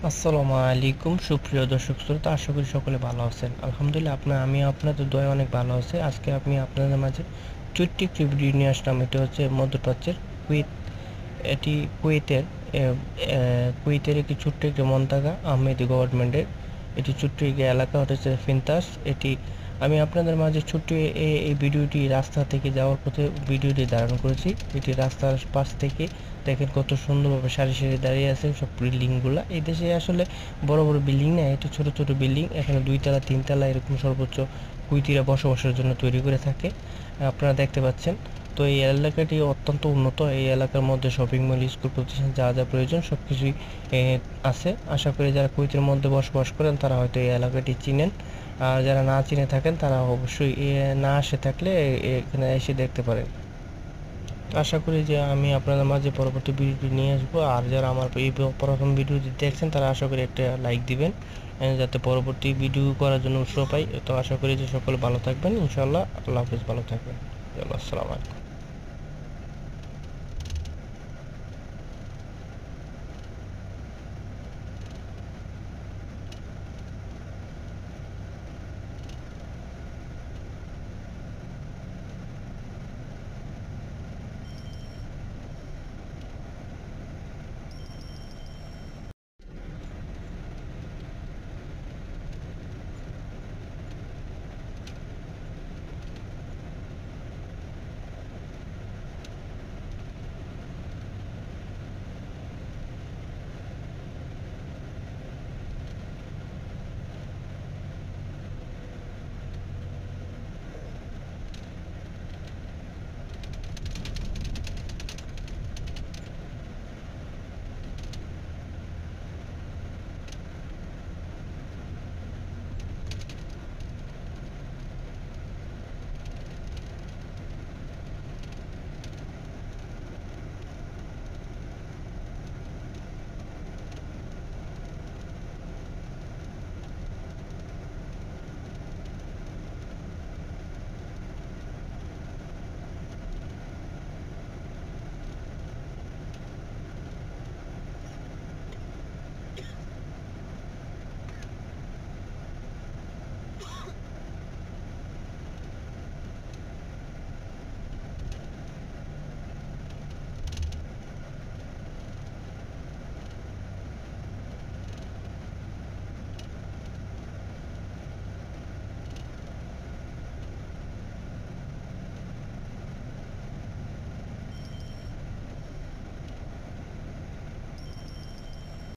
আসসালামু আলাইকুম সুপ্রিয় দর্শক শ্রোতা, আশা করি সকলে ভালো আছেন। আলহামদুলিল্লাহ আমি আপনাদের দয়ায় অনেক ভালো আছি। আজকে আমি আপনাদের মাঝে ছোট্ট একটি ভিডিও নিয়ে আসলাম। এটা হচ্ছে মধ্যপ্রাচ্যের কুয়েত। এটি কুয়েতের একটি ছোট্ট একটি মন্তাগা আহমেদি গভর্নমেন্টের এটি ছোট্ট একটি এলাকা হচ্ছে ফিনতাস। এটি আমি আপনাদের মাঝে ছোট্ট এই ভিডিওটি রাস্তা থেকে যাওয়ার পথে ভিডিওটি ধারণ করেছি। এটি রাস্তার পাশ থেকে দেখেন কত সুন্দরভাবে সারি সারি দাঁড়িয়ে আছে সব বিল্ডিংগুলো। এই দেশে আসলে বড় বড় বিল্ডিং না, এটি ছোট ছোট বিল্ডিং। এখানে 2 তলা 3 তলা এরকম সর্বোচ্চ কুইতিরা বসবাসের জন্য তৈরি করে থাকে, আপনারা দেখতে পাচ্ছেন। তো এই এলাকাটি অত্যন্ত উন্নত। এই এলাকার মধ্যে শপিং মল, স্কুল, প্রতিষ্ঠান যা যা প্রয়োজন সব কিছুই আছে। আশা করি যারা কুয়েতের মধ্যে বসবাস করেন তারা হয়তো এই এলাকাটি চিনেন, আর যারা না চিনে থাকেন তারা অবশ্যই না আসে থাকলে এখানে এসে দেখতে পারেন। আশা করি যে আমি আপনাদের মাঝে পরবর্তী ভিডিওটি নিয়ে আসবো। আর যারা আমার এই প্রথম ভিডিওটি দেখছেন তারা আশা করি একটা লাইক দিবেন, যাতে পরবর্তী ভিডিও করার জন্য উৎসাহ পাই। তো আশা করি যে সকলে ভালো থাকবেন, ইনশাআল্লাহ। আল্লাহ হাফিজ, ভালো থাকবেন। আসসালামু আলাইকুম।